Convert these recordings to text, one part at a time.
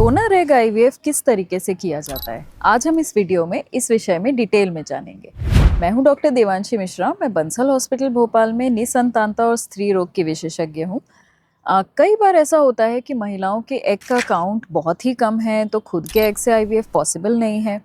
Donor egg IVF किस तरीके से किया जाता है, आज हम इस वीडियो में इस विषय में डिटेल में जानेंगे। मैं हूं डॉक्टर देवांशी मिश्रा। मैं बंसल हॉस्पिटल भोपाल में निसंतानता और स्त्री रोग की विशेषज्ञ हूं। कई बार ऐसा होता है कि महिलाओं के एग का काउंट बहुत ही कम है, तो खुद के एग से आईवीएफ पॉसिबल नहीं है,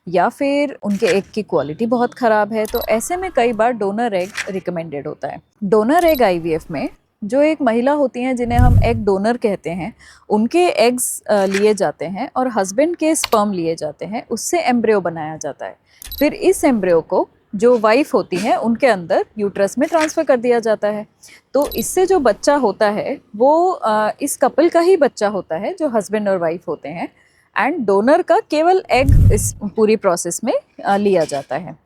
या फिर उनके एग की क्वालिटी बहुत ख़राब है। तो ऐसे में कई बार डोनर एग रिकमेंडेड होता है। डोनर एग आईवीएफ में जो एक महिला होती हैं जिन्हें हम एग डोनर कहते हैं, उनके एग्स लिए जाते हैं और हस्बैंड के स्पर्म लिए जाते हैं, उससे एम्ब्रियो बनाया जाता है। फिर इस एम्ब्रियो को जो वाइफ होती हैं उनके अंदर यूट्रस में ट्रांसफ़र कर दिया जाता है। तो इससे जो बच्चा होता है वो इस कपल का ही बच्चा होता है, जो हस्बैंड और वाइफ होते हैं। एंड डोनर का केवल एग इस पूरी प्रोसेस में लिया जाता है।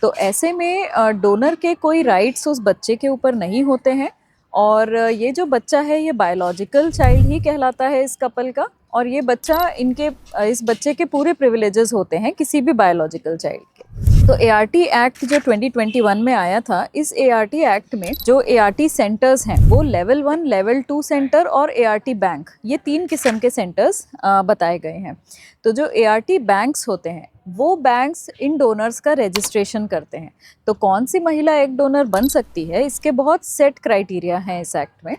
तो ऐसे में डोनर के कोई राइट्स उस बच्चे के ऊपर नहीं होते हैं, और ये जो बच्चा है ये बायोलॉजिकल चाइल्ड ही कहलाता है इस कपल का। और ये बच्चा इस बच्चे के पूरे प्रिविलेजेस होते हैं किसी भी बायोलॉजिकल चाइल्ड के। तो एआरटी एक्ट जो 2021 में आया था, इस एआरटी एक्ट में जो एआरटी सेंटर्स हैं वो लेवल 1, लेवल 2 सेंटर और एआरटी बैंक, ये 3 किस्म के सेंटर्स बताए गए हैं। तो जो एआरटी बैंक्स होते हैं वो बैंक्स इन डोनर्स का रजिस्ट्रेशन करते हैं। तो कौन सी महिला एग डोनर बन सकती है, इसके बहुत सेट क्राइटेरिया हैं इस एक्ट में।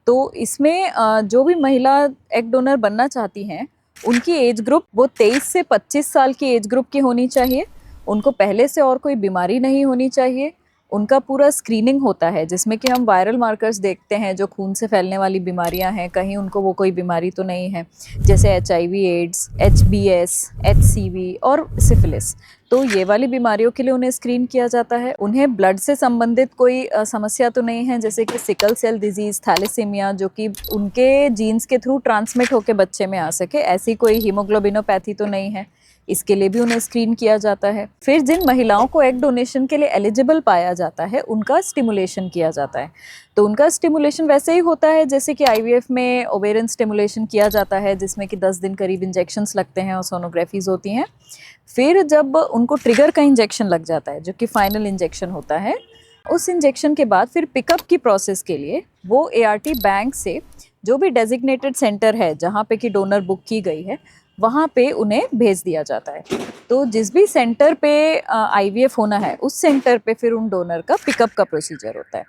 तो इसमें जो भी महिला एग डोनर बनना चाहती हैं उनकी एज ग्रुप वो 23 से 25 साल की एज ग्रुप की होनी चाहिए। उनको पहले से और कोई बीमारी नहीं होनी चाहिए। उनका पूरा स्क्रीनिंग होता है जिसमें कि हम वायरल मार्कर्स देखते हैं, जो खून से फैलने वाली बीमारियां हैं, कहीं उनको वो कोई बीमारी तो नहीं है, जैसे एचआईवी एड्स, एचबीएस, एचसीवी और सिफिलिस। तो ये वाली बीमारियों के लिए उन्हें स्क्रीन किया जाता है। उन्हें ब्लड से संबंधित कोई समस्या तो नहीं है, जैसे कि सिकल सेल डिजीज़, थैलेसीमिया, जो कि उनके जीन्स के थ्रू ट्रांसमिट होकर बच्चे में आ सके, ऐसी कोई हीमोग्लोबिनोपैथी तो नहीं है, इसके लिए भी उन्हें स्क्रीन किया जाता है। फिर जिन महिलाओं को एग डोनेशन के लिए एलिजिबल पाया जाता है उनका स्टिमुलेशन किया जाता है। तो उनका स्टिमुलेशन वैसे ही होता है जैसे कि आईवीएफ में ओवेरियन स्टिमुलेशन किया जाता है, जिसमें कि 10 दिन करीब इंजेक्शंस लगते हैं और सोनोग्राफीज होती हैं। फिर जब उनको ट्रिगर का इंजेक्शन लग जाता है, जो कि फाइनल इंजेक्शन होता है, उस इंजेक्शन के बाद फिर पिकअप की प्रोसेस के लिए वो एआरटी बैंक से जो भी डेजिग्नेटेड सेंटर है जहाँ पे कि डोनर बुक की गई है, वहाँ पे उन्हें भेज दिया जाता है। तो जिस भी सेंटर पे आईवीएफ होना है उस सेंटर पे फिर उन डोनर का पिकअप का प्रोसीजर होता है।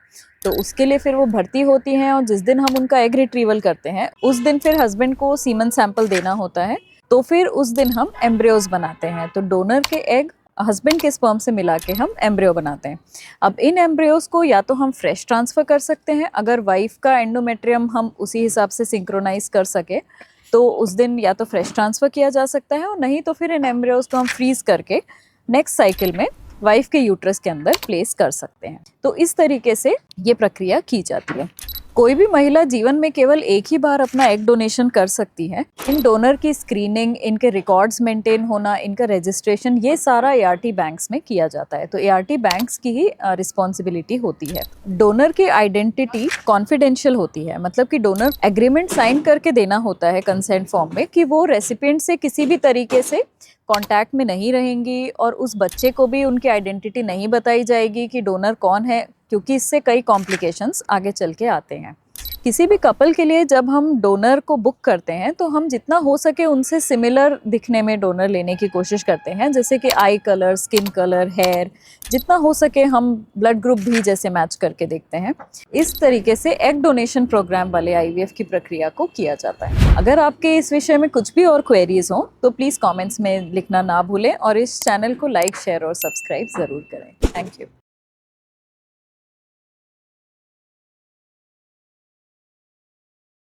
तो उसके लिए फिर वो भर्ती होती हैं, और जिस दिन हम उनका एग रिट्रीवल करते हैं उस दिन फिर हस्बैंड को सीमन सैंपल देना होता है। तो फिर उस दिन हम एम्ब्रियोज बनाते हैं। तो डोनर के एग हस्बैंड के स्पर्म से मिला के हम एम्ब्रियो बनाते हैं। अब इन एम्ब्रियोज को या तो हम फ्रेश ट्रांसफ़र कर सकते हैं, अगर वाइफ का एंडोमेट्रियम हम उसी हिसाब से सिंक्रोनाइज कर सके तो उस दिन या तो फ्रेश ट्रांसफ़र किया जा सकता है, और नहीं तो फिर इन एम्ब्रियोज को हम फ्रीज़ करके नेक्स्ट साइकिल में वाइफ के यूट्रस के अंदर प्लेस कर सकते हैं। तो इस तरीके से ये प्रक्रिया की जाती है। कोई भी महिला जीवन में केवल एक ही बार अपना एग डोनेशन कर सकती है। इन डोनर की स्क्रीनिंग, इनके रिकॉर्ड्स मेंटेन होना, इनका रजिस्ट्रेशन, ये सारा एआरटी बैंक्स में किया जाता है। तो एआरटी बैंक्स की ही रिस्पॉन्सिबिलिटी होती है। डोनर की आइडेंटिटी कॉन्फिडेंशियल होती है, मतलब कि डोनर एग्रीमेंट साइन करके देना होता है कंसेंट फॉर्म में कि वो रेसिपिएंट से किसी भी तरीके से कांटेक्ट में नहीं रहेंगी, और उस बच्चे को भी उनकी आइडेंटिटी नहीं बताई जाएगी कि डोनर कौन है, क्योंकि इससे कई कॉम्प्लिकेशंस आगे चल के आते हैं। किसी भी कपल के लिए जब हम डोनर को बुक करते हैं तो हम जितना हो सके उनसे सिमिलर दिखने में डोनर लेने की कोशिश करते हैं, जैसे कि eye colour, skin colour, hair, जितना हो सके हम ब्लड ग्रुप भी जैसे मैच करके देखते हैं। इस तरीके से एग डोनेशन प्रोग्राम वाले आईवीएफ की प्रक्रिया को किया जाता है। अगर आपके इस विषय में कुछ भी और क्वेरीज हों तो प्लीज़ कॉमेंट्स में लिखना ना भूलें, और इस चैनल को लाइक, शेयर और सब्सक्राइब ज़रूर करें। Thank you.